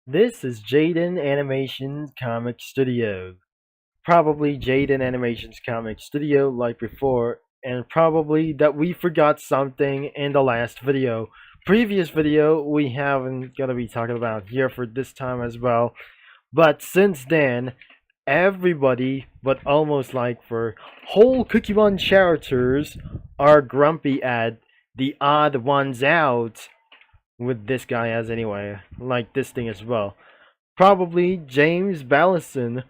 This is Jaiden Animation Comic Studio. Probably Jaiden Animation's Comic Studio like before, and probably that we forgot something in the last video. Previous video we haven't gonna be talking about here for this time as well. But since then, everybody, but almost like for whole Cookie Run characters, are grumpy at the odd ones out with this guy as anyway, like this thing as well. Probably James Ballison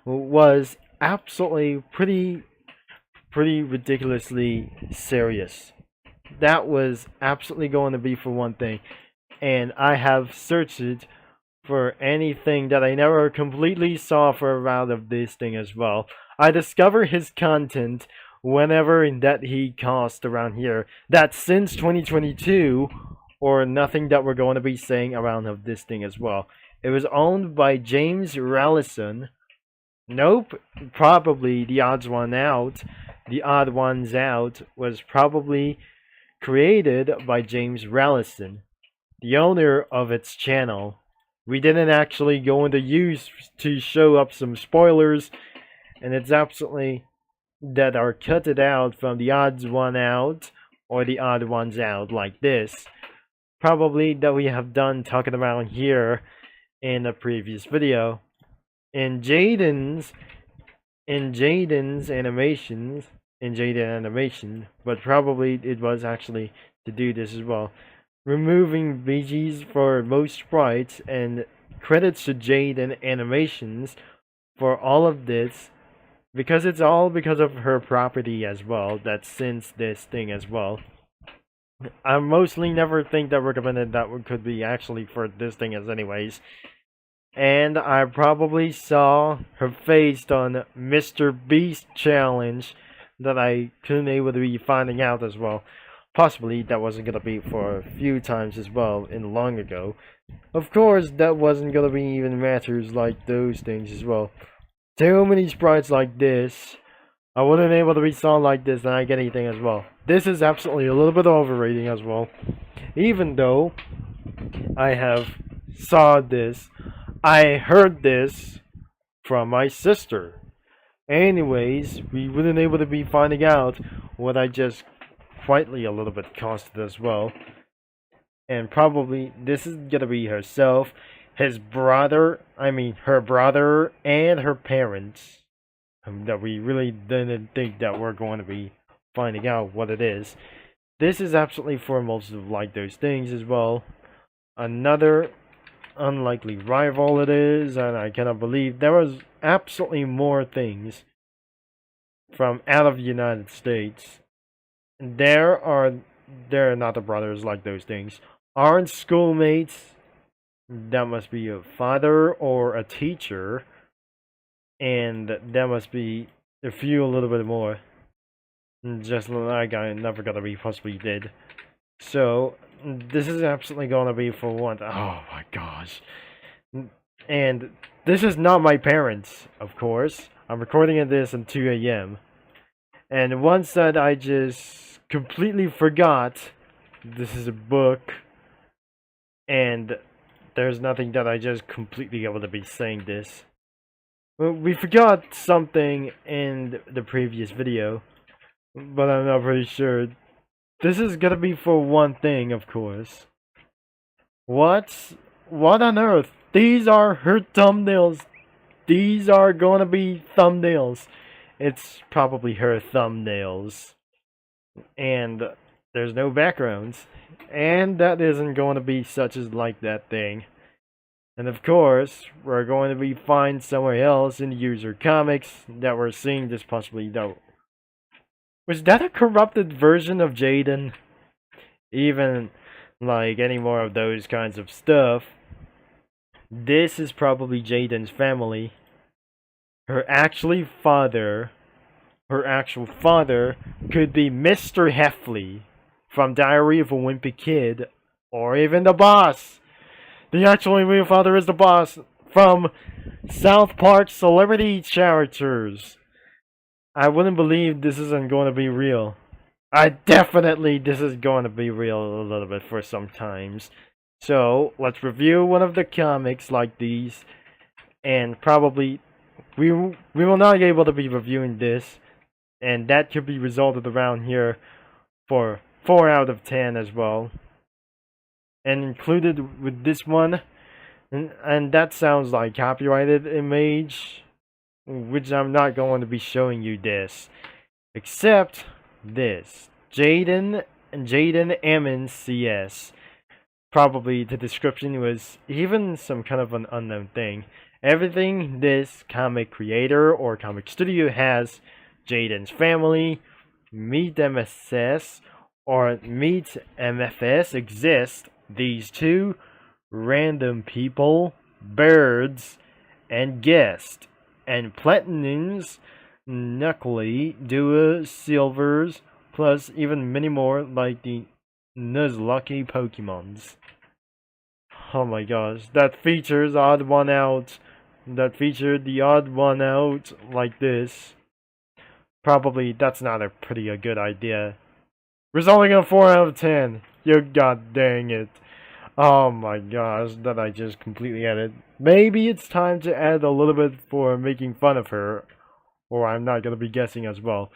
was absolutely pretty ridiculously serious. That was absolutely going to be for one thing. And I have searched for anything that I never completely saw for a round of this thing as well. I discover his content whenever that he caused around here. That since 2022, or nothing that we're going to be saying around of this thing as well. It was owned by James Rallison. Nope, probably the odds one out. The odd ones out was probably created by James Rallison, the owner of its channel. We didn't actually go into use to show up some spoilers, and it's absolutely that are cut it out from the odds one out or the odd ones out like this. Probably that we have done talking about here in a previous video. In Jaiden's animations, in Jaiden animation, but probably it was actually to do this as well. Removing BGs for most sprites, and credits to Jaiden Animations for all of this, because it's all because of her property as well, that since this thing as well. I mostly never think that recommended that could be actually for this thing as anyways. And I probably saw her face on Mr. Beast challenge that I couldn't able to be finding out as well. Possibly that wasn't gonna be for a few times as well in long ago. Of course that wasn't gonna be even matters like those things as well. Too many sprites like this. I wasn't able to be saw like this and I get anything as well. This is absolutely a little bit overrating as well. Even though I have saw this, I heard this from my sister. Anyways, we wouldn't able to be finding out what I just quietly a little bit costed as well. And probably this is gonna be herself, his brother, her brother, and her parents. That we really didn't think that we're going to be finding out what it is. This is absolutely for most of like those things as well. Another unlikely rival it is, and I cannot believe there was absolutely more things from out of the United States. They're not the brothers like those things. Aren't schoolmates. That must be a father or a teacher. And that must be a few a little bit more. Just like I never gonna be possibly did. So this is absolutely gonna be for one. Oh my gosh. And this is not my parents, of course. I'm recording this at 2 a.m. And once that I just completely forgot this is a book, and there's nothing that I just completely able to be saying this. Well, we forgot something in the previous video, but I'm not pretty sure. This is gonna be for one thing, of course. What? What on earth? These are her thumbnails. These are gonna be thumbnails. It's probably her thumbnails. And there's no backgrounds. And that isn't going to be such as like that thing. And of course, we're going to be find somewhere else in the user comics that we're seeing this possibly though. Was that a corrupted version of Jaiden? Even like any more of those kinds of stuff. This is probably Jaiden's family. Her actual father could be Mr. Heffley from Diary of a Wimpy Kid, or even the boss. The actual real father is the boss from South Park Celebrity Characters. I wouldn't believe this isn't going to be real. This is going to be real a little bit for some times. So let's review one of the comics like these, and probably we will not be able to be reviewing this, and that could be resulted around here for 4 out of 10 as well. And included with this one, and that sounds like copyrighted image, which I'm not going to be showing you this, except this Jaiden Ammons CS. Probably the description was even some kind of an unknown thing. Everything this comic creator or comic studio has, Jaiden's family, Meet MSS, or Meet MFS exist. These two random people, birds, and guests, and platinums, knuckly, duos, silvers, plus even many more like the Nuzlocke Pokemons. Oh my gosh, that features odd one out. That featured the odd one out like this. Probably that's not a pretty good idea. Resulting in 4 out of 10. You god dang it. Oh my gosh, that I just completely added. Maybe it's time to add a little bit for making fun of her. Or I'm not gonna be guessing as well.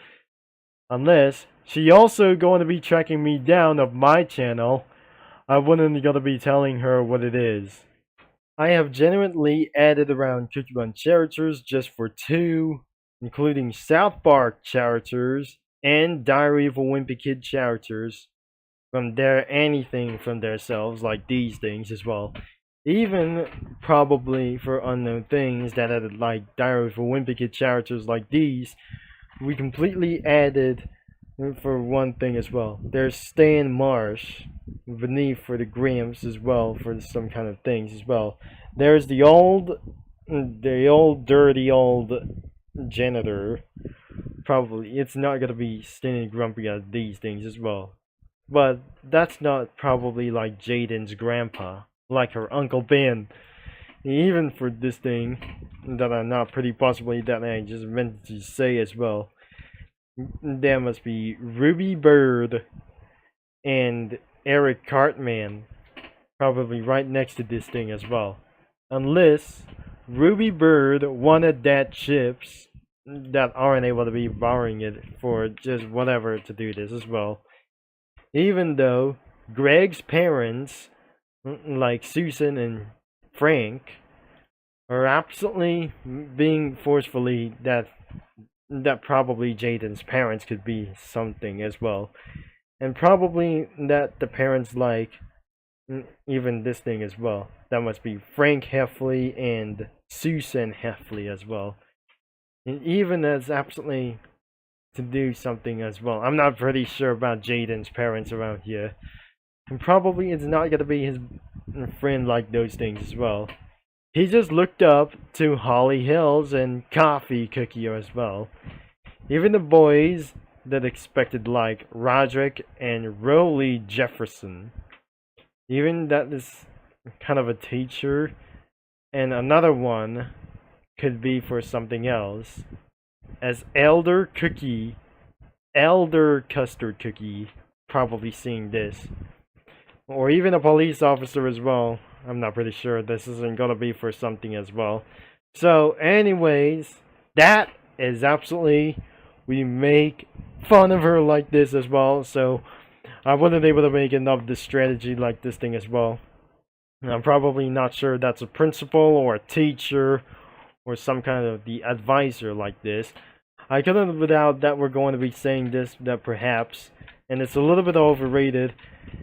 Unless she also going to be tracking me down of my channel. I wouldn't gonna be telling her what it is. I have genuinely added around Pokemon characters just for 2, including South Park characters and Diary of a Wimpy Kid characters from their anything from themselves, like these things as well. Even probably for unknown things that added like Diary of a Wimpy Kid characters like these, we completely added for one thing as well. There's Stan Marsh beneath for the Gramps as well for some kind of things as well. There's the old dirty old janitor. Probably it's not gonna be Stan Grumpy at these things as well. But that's not probably like Jaiden's grandpa, like her Uncle Ben. Even for this thing that I'm not pretty possibly that I just meant to say as well. There must be Ruby Bird and Eric Cartman probably right next to this thing as well. Unless Ruby Bird wanted that chips that aren't able to be borrowing it for just whatever to do this as well. Even though Greg's parents, like Susan and Frank, are absolutely being forcefully that probably Jaiden's parents could be something as well. And probably that the parents like even this thing as well. That must be Frank Heffley and Susan Heffley as well. And even as absolutely to do something as well. I'm not pretty sure about Jaiden's parents around here. And probably it's not gonna be his friend like those things as well. He just looked up to Holly Hills and Coffee Cookie as well. Even the boys that expected like Roderick and Rowley Jefferson. Even that is kind of a teacher. And another one could be for something else. As Elder Custard Cookie, probably seeing this. Or even a police officer as well. I'm not pretty sure this isn't gonna be for something as well. So anyways, that is absolutely, we make fun of her like this as well. So I wasn't able to make enough this strategy like this thing as well. I'm probably not sure that's a principal or a teacher or some kind of the advisor like this. I couldn't without that we're going to be saying this, that perhaps, and it's a little bit overrated,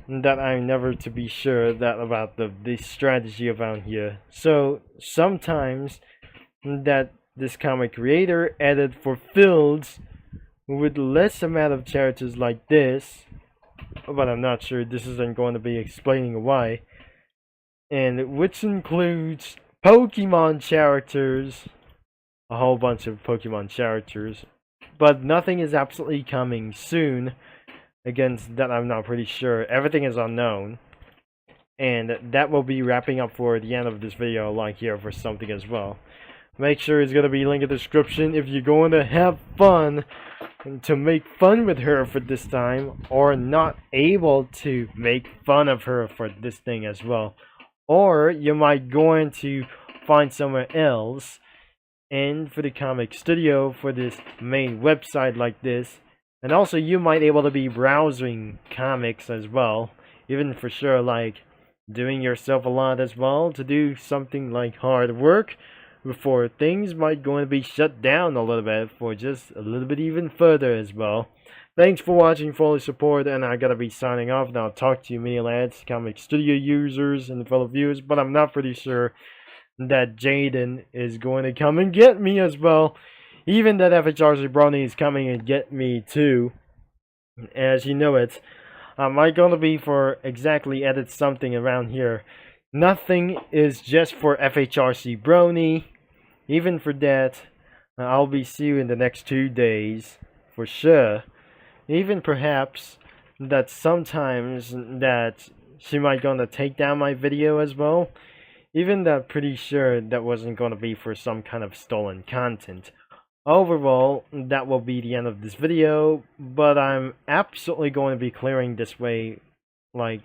that I'm never to be sure that about the strategy around here. So sometimes that this comic creator added for fields with less amount of characters like this, but I'm not sure this isn't going to be explaining why, and which includes Pokemon characters, a whole bunch of Pokemon characters, but nothing is absolutely coming soon. Against that, I'm not pretty sure. Everything is unknown, and that will be wrapping up for the end of this video, like here for something as well. Make sure it's gonna be linked in the description if you're going to have fun to make fun with her for this time, or not able to make fun of her for this thing as well. Or you might going to find somewhere else and for the comic studio for this main website like this. And also you might able to be browsing comics as well, even for sure like doing yourself a lot as well to do something like hard work before things might going to be shut down a little bit for just a little bit even further as well. Thanks for watching, for all the support, and I gotta be signing off now. Talk to you many lads, comic studio users, and fellow viewers, but I'm not pretty sure that Jaiden is going to come and get me as well. Even that FHRC Brownie is coming and get me too, as you know it. Am I gonna be for exactly edit something around here? Nothing is just for FHRC Brony. Even for that, I'll be see you in the next 2 days for sure. Even perhaps that sometimes that she might gonna take down my video as well. Even that pretty sure that wasn't gonna be for some kind of stolen content. Overall, that will be the end of this video, but I'm absolutely going to be clearing this way, like,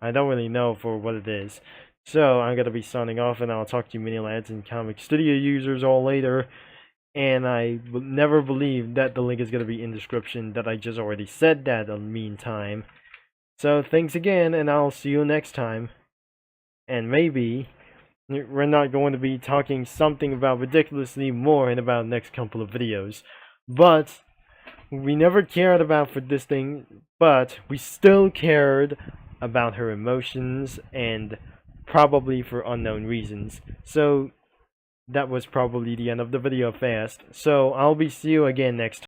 I don't really know for what it is. So, I'm going to be signing off, and I'll talk to you many lads and comic studio users all later, and I would never believe that the link is going to be in the description, that I just already said that in the meantime. So, thanks again, and I'll see you next time, and maybe we're not going to be talking something about ridiculously more in about the next couple of videos. But we never cared about for this thing, but we still cared about her emotions, and probably for unknown reasons. So that was probably the end of the video fast. So I'll be see you again next time.